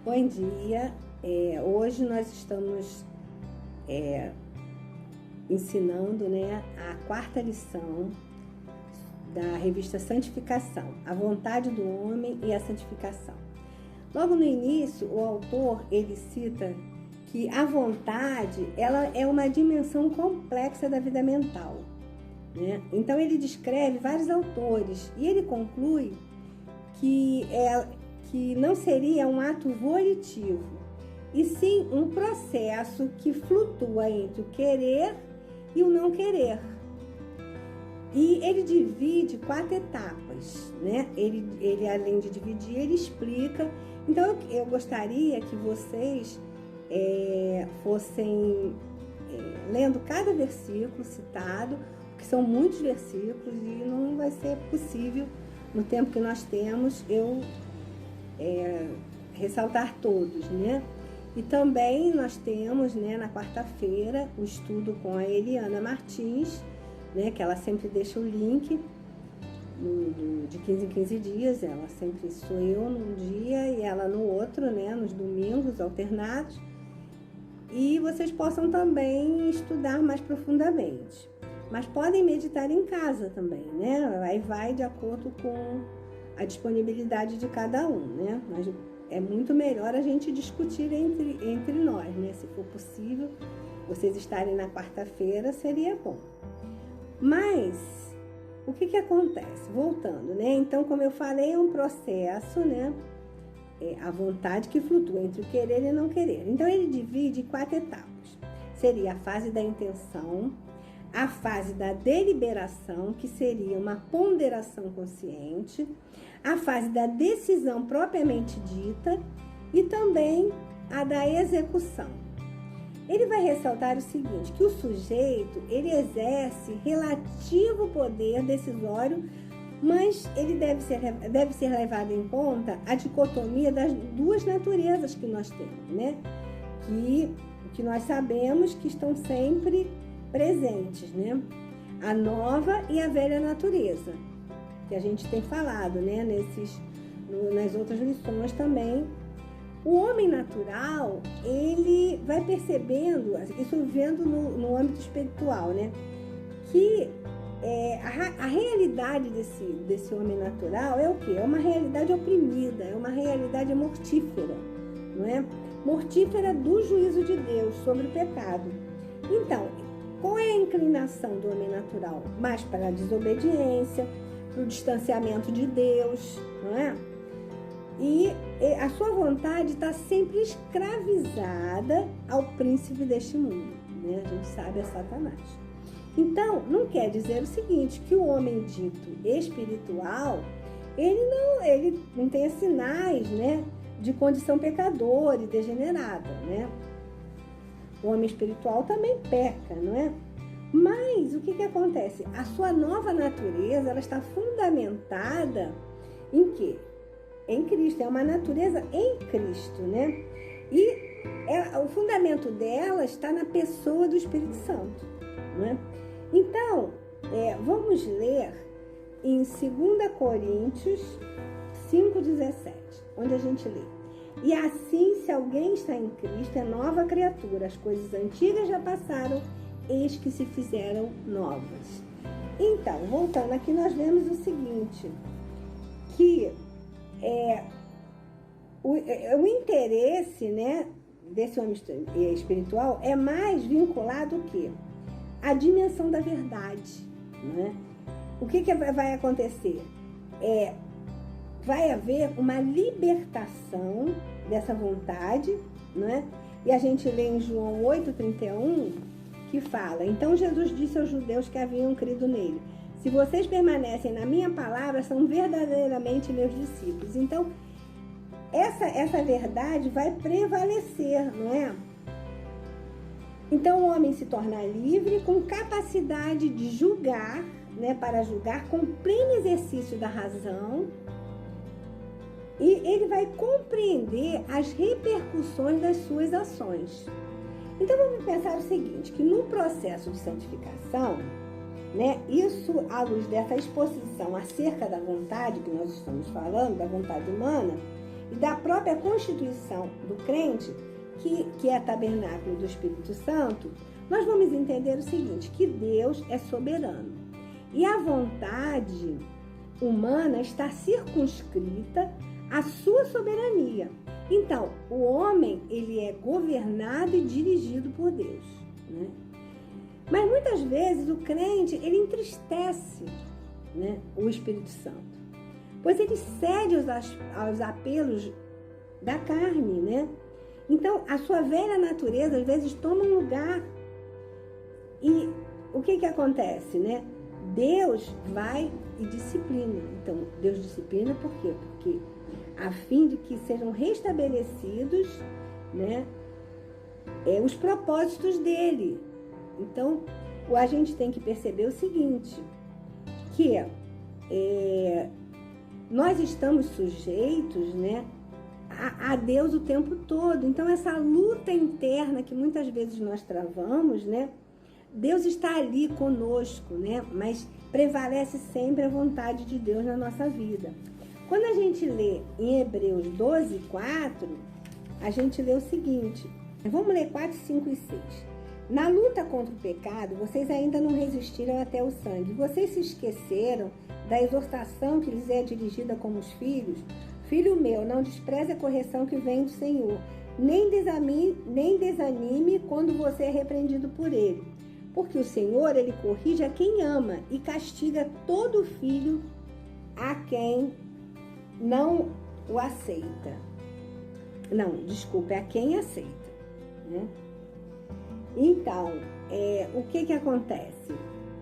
Bom dia. Hoje nós estamos ensinando, né, a quarta lição da revista Santificação, a vontade do homem e a santificação. Logo no início, o autor ele cita que a vontade ela é uma dimensão complexa da vida mental, né? Então ele descreve vários autores e ele conclui que não seria um ato volitivo, e sim um processo que flutua entre o querer e o não querer. E ele divide 4 etapas, né? Ele além de dividir, ele explica. Então eu gostaria que vocês fossem lendo cada versículo citado, porque são muitos versículos e não vai ser possível, no tempo que nós temos, eu ressaltar todos, né? E também nós temos, né, na quarta-feira, o estudo com a Eliana Martins, né, que ela sempre deixa o link de 15 em 15 dias, ela sempre sou eu num dia e ela no outro, né, nos domingos alternados, e vocês possam também estudar mais profundamente. Mas podem meditar em casa também, né? Aí vai de acordo com a disponibilidade de cada um, né? Mas é muito melhor a gente discutir entre nós, né? Se for possível, vocês estarem na quarta-feira, seria bom. Mas, o que acontece? Voltando, né? Então, como eu falei, é um processo, né? A vontade que flutua entre o querer e não querer. Então, ele divide em 4 etapas. Seria a fase da intenção, a fase da deliberação, que seria uma ponderação consciente, a fase da decisão propriamente dita e também a da execução. Ele vai ressaltar o seguinte, que o sujeito, ele exerce relativo poder decisório, mas ele deve ser levado em conta a dicotomia das 2 naturezas que nós temos, né? Que nós sabemos que estão sempre presentes, né? A nova e a velha natureza, que a gente tem falado, né? Nas outras lições também. O homem natural, ele vai percebendo, isso vendo no âmbito espiritual, né? Que a realidade desse homem natural é o quê? É uma realidade oprimida, é uma realidade mortífera, não é? Mortífera do juízo de Deus sobre o pecado. Então, qual é a inclinação do homem natural? Mais para a desobediência, para o distanciamento de Deus, não é? E a sua vontade está sempre escravizada ao príncipe deste mundo, né? A gente sabe, é Satanás. Então, não quer dizer o seguinte, que o homem dito espiritual, ele não tem sinais, né, de condição pecadora e degenerada, né? O homem espiritual também peca, não é? Mas o que acontece? A sua nova natureza, ela está fundamentada em quê? Em Cristo. É uma natureza em Cristo, né? E o fundamento dela está na pessoa do Espírito Santo, não é? Então, vamos ler em 2 Coríntios 5,17, onde a gente lê. E assim, se alguém está em Cristo, é nova criatura. As coisas antigas já passaram, eis que se fizeram novas. Então, voltando aqui, nós vemos o seguinte, que o interesse, né, desse homem espiritual é mais vinculado ao quê? A dimensão da verdade, né? O que vai acontecer? Vai haver uma libertação dessa vontade, né? E a gente lê em João 8,31, que fala, então Jesus disse aos judeus que haviam crido nele, se vocês permanecem na minha palavra, são verdadeiramente meus discípulos. Então, essa verdade vai prevalecer, não é? Então, o homem se torna livre com capacidade de julgar, né? Para julgar com pleno exercício da razão, e ele vai compreender as repercussões das suas ações. Então, vamos pensar o seguinte, que no processo de santificação, né, isso à luz dessa exposição acerca da vontade que nós estamos falando, da vontade humana, e da própria constituição do crente, que é tabernáculo do Espírito Santo, nós vamos entender o seguinte, que Deus é soberano. E a vontade humana está circunscrita à sua soberania. Então, o homem, ele é governado e dirigido por Deus, né? Mas muitas vezes o crente, ele entristece, né, o Espírito Santo, pois ele cede aos apelos da carne, né? Então, a sua velha natureza, às vezes, toma um lugar. E o que acontece, né? Deus vai e disciplina. Então, Deus disciplina por quê? Porque a fim de que sejam restabelecidos, né, os propósitos dele. Então, a gente tem que perceber o seguinte, que nós estamos sujeitos, né, a Deus o tempo todo. Então, essa luta interna que muitas vezes nós travamos, né, Deus está ali conosco, né, mas prevalece sempre a vontade de Deus na nossa vida. Quando a gente lê em Hebreus 12, 4, a gente lê o seguinte, vamos ler 4, 5 e 6. Na luta contra o pecado, vocês ainda não resistiram até o sangue. Vocês se esqueceram da exortação que lhes é dirigida como os filhos? Filho meu, não despreze a correção que vem do Senhor, nem desanime quando você é repreendido por ele. Porque o Senhor, ele corrige a quem ama e castiga todo filho a quem não o aceita. Não, desculpa, é a quem aceita, né? Então, o que acontece?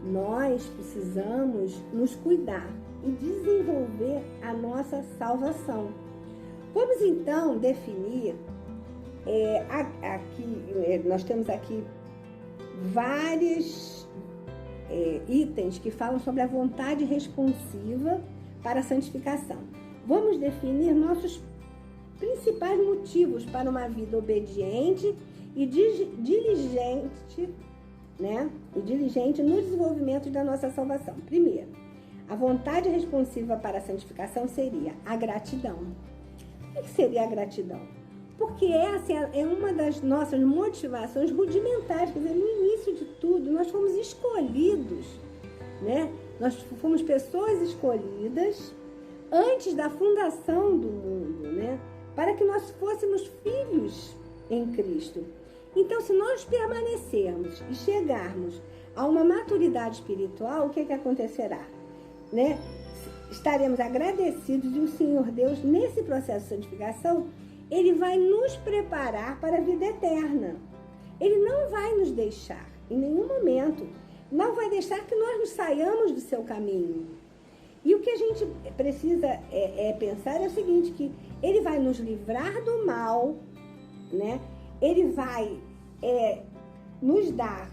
Nós precisamos nos cuidar e desenvolver a nossa salvação. Vamos então definir, nós temos aqui vários itens que falam sobre a vontade responsiva para a santificação. Vamos definir nossos principais motivos para uma vida obediente e diligente, né? E diligente no desenvolvimento da nossa salvação. Primeiro, a vontade responsiva para a santificação seria a gratidão. O que seria a gratidão? Porque essa é uma das nossas motivações rudimentares. Quer dizer, no início de tudo, nós fomos escolhidos, né? Nós fomos pessoas escolhidas antes da fundação do mundo, né? Para que nós fôssemos filhos em Cristo. Então, se nós permanecermos e chegarmos a uma maturidade espiritual, o que acontecerá? Né? Estaremos agradecidos e o Senhor Deus, nesse processo de santificação, Ele vai nos preparar para a vida eterna. Ele não vai nos deixar, em nenhum momento, não vai deixar que nós nos saiamos do seu caminho. E o que a gente precisa pensar é o seguinte, que Ele vai nos livrar do mal, né? Ele vai nos dar,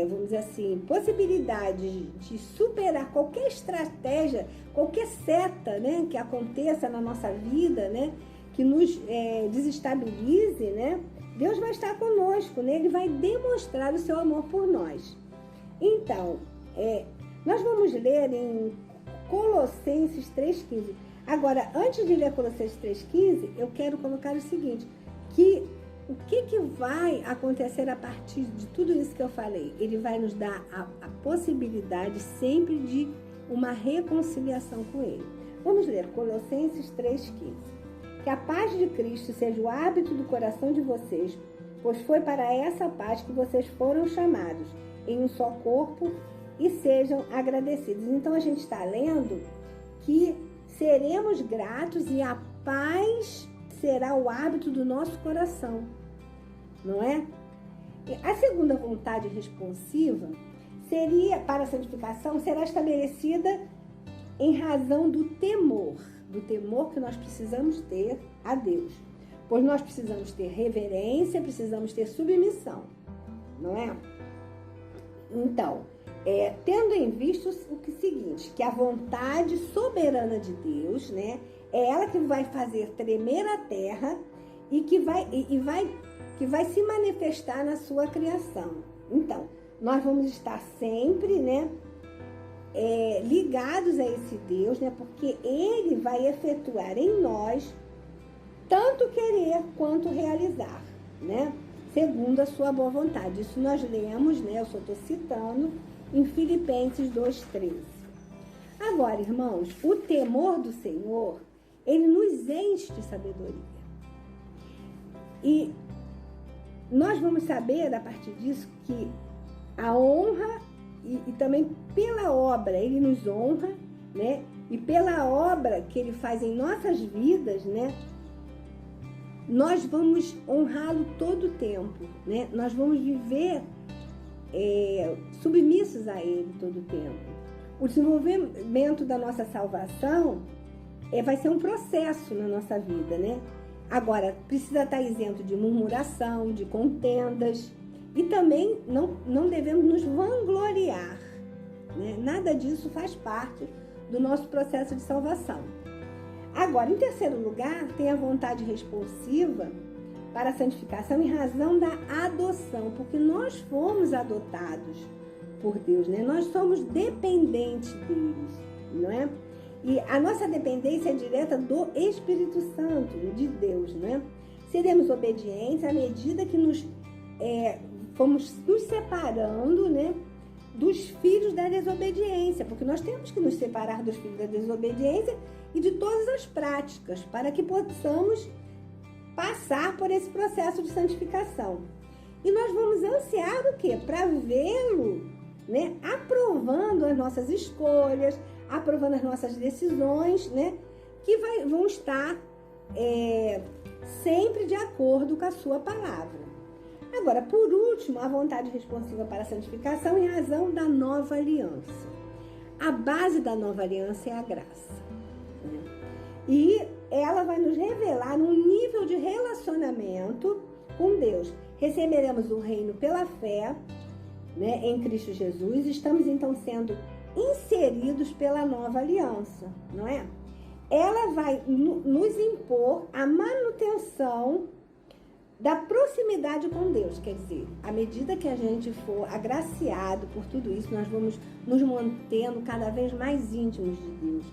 vamos dizer assim, possibilidade de superar qualquer estratégia, qualquer seta, né, que aconteça na nossa vida, né, que nos desestabilize, né? Deus vai estar conosco, né? Ele vai demonstrar o seu amor por nós. Então, nós vamos ler em Colossenses 3,15. Agora, antes de ler Colossenses 3,15, eu quero colocar o seguinte, que o que vai acontecer a partir de tudo isso que eu falei? Ele vai nos dar a possibilidade sempre de uma reconciliação com Ele. Vamos ler Colossenses 3,15. Que a paz de Cristo seja o hábito do coração de vocês, pois foi para essa paz que vocês foram chamados, em um só corpo, e sejam agradecidos. Então a gente está lendo que seremos gratos e a paz será o hábito do nosso coração, não é? A segunda vontade responsiva seria, para a santificação, será estabelecida em razão do temor que nós precisamos ter a Deus. Pois nós precisamos ter reverência, precisamos ter submissão, não é? Então, tendo em vista o seguinte, que a vontade soberana de Deus, né, é ela que vai fazer tremer a terra e que vai se manifestar na sua criação. Então, nós vamos estar sempre, né, ligados a esse Deus, né? Porque Ele vai efetuar em nós tanto querer quanto realizar, né? Segundo a sua boa vontade. Isso nós lemos, né? Eu só estou citando em Filipenses 2,13. Agora, irmãos, o temor do Senhor, ele nos enche de sabedoria. E nós vamos saber, a partir disso, que a honra e também pela obra, ele nos honra, né? E pela obra que ele faz em nossas vidas, né? Nós vamos honrá-lo todo o tempo, né? Nós vamos viver submissos a ele todo o tempo. O desenvolvimento da nossa salvação vai ser um processo na nossa vida, né? Agora, precisa estar isento de murmuração, de contendas, e também não devemos nos vangloriar, né? Nada disso faz parte do nosso processo de salvação. Agora, em terceiro lugar, tem a vontade responsiva para a santificação em razão da adoção, porque nós fomos adotados por Deus, né? Nós somos dependentes deles, não é? E a nossa dependência é direta do Espírito Santo, de Deus, né? Seremos obedientes à medida que fomos nos separando, né, dos filhos da desobediência, porque nós temos que nos separar dos filhos da desobediência e de todas as práticas, para que possamos passar por esse processo de santificação. E nós vamos ansiar o quê? Para vê-lo, né, aprovando as nossas escolhas, aprovando as nossas decisões, né, que vão estar sempre de acordo com a sua palavra. Agora, por último, a vontade responsiva para a santificação em razão da nova aliança. A base da nova aliança é a graça, né? E ela vai nos revelar um nível de relacionamento com Deus. Receberemos o reino pela fé, né, em Cristo Jesus. Estamos, então, sendo inseridos pela nova aliança, não é? Ela vai nos impor a manutenção da proximidade com Deus, quer dizer, à medida que a gente for agraciado por tudo isso, nós vamos nos mantendo cada vez mais íntimos de Deus.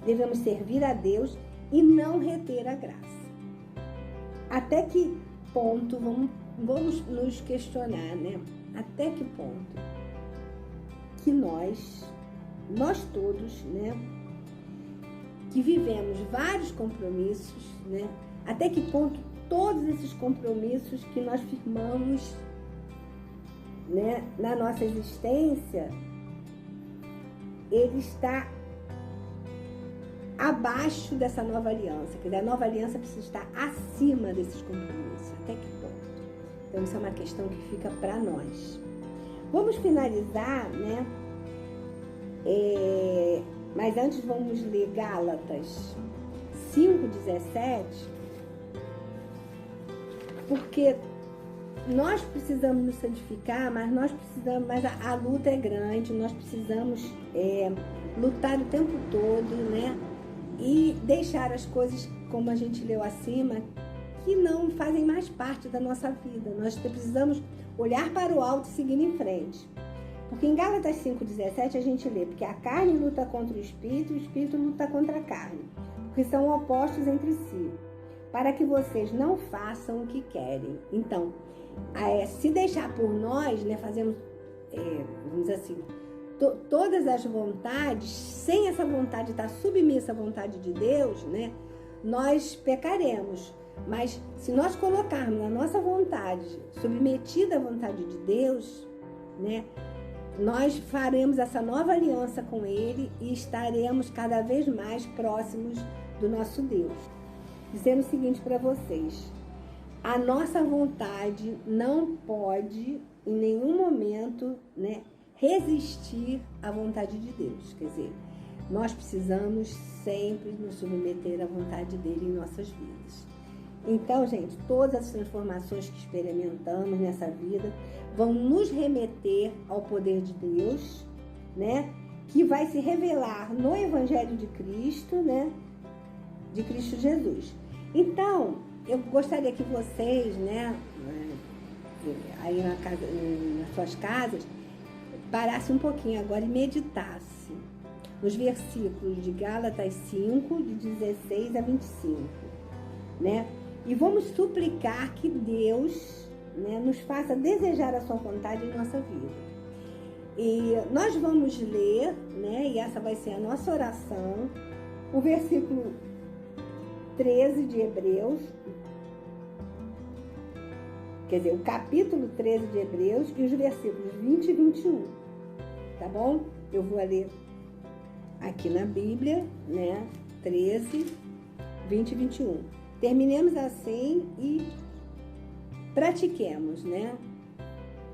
Devemos servir a Deus e não reter a graça. Até que ponto, vamos nos questionar, né? Até que ponto que nós todos, né, que vivemos vários compromissos, né? Até que ponto todos esses compromissos que nós firmamos, né, na nossa existência, ele está abaixo dessa nova aliança. Quer dizer, a nova aliança precisa estar acima desses compromissos. Até que ponto? Então, isso é uma questão que fica para nós. Vamos finalizar, né? Mas antes vamos ler Gálatas 5:17. Porque nós precisamos nos santificar, mas a luta é grande, nós precisamos lutar o tempo todo, né? E deixar as coisas, como a gente leu acima, que não fazem mais parte da nossa vida. Nós precisamos olhar para o alto e seguir em frente. Porque em Gálatas 5:17 a gente lê, porque a carne luta contra o espírito luta contra a carne, porque são opostos entre si, para que vocês não façam o que querem. Então, se deixar por nós, né, fazemos, vamos dizer assim, todas as vontades, sem essa vontade estar submissa à vontade de Deus, né, nós pecaremos. Mas se nós colocarmos a nossa vontade submetida à vontade de Deus, né, nós faremos essa nova aliança com Ele e estaremos cada vez mais próximos do nosso Deus. Dizendo o seguinte para vocês: a nossa vontade não pode, em nenhum momento, né, resistir à vontade de Deus. Quer dizer, nós precisamos sempre nos submeter à vontade dele em nossas vidas. Então, gente, todas as transformações que experimentamos nessa vida vão nos remeter ao poder de Deus, né, que vai se revelar no Evangelho de Cristo, né, de Cristo Jesus. Então, eu gostaria que vocês, né, aí nas suas casas, parassem um pouquinho agora e meditassem, nos versículos de Gálatas 5, de 16 a 25, né? E vamos suplicar que Deus, né, nos faça desejar a sua vontade em nossa vida. E nós vamos ler, né, e essa vai ser a nossa oração, o versículo 13 de Hebreus, quer dizer, o capítulo 13 de Hebreus e os versículos 20 e 21, tá bom? Eu vou ler aqui na Bíblia, né, 13, 20 e 21. Terminemos assim e pratiquemos, né,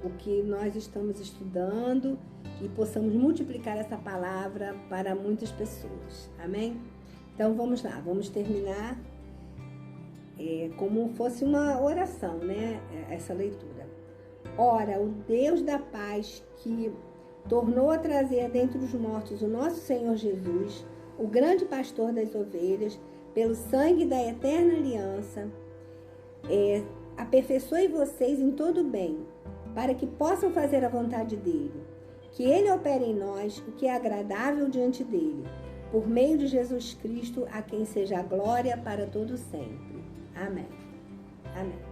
o que nós estamos estudando e possamos multiplicar essa palavra para muitas pessoas. Amém? Então vamos lá, vamos terminar como fosse uma oração, né? Essa leitura. Ora, o Deus da paz que tornou a trazer dentre os mortos o nosso Senhor Jesus, o grande pastor das ovelhas, pelo sangue da eterna aliança, aperfeiçoe vocês em todo o bem, para que possam fazer a vontade dele. Que ele opere em nós o que é agradável diante dele, por meio de Jesus Cristo, a quem seja a glória para todo sempre. Amém. Amém.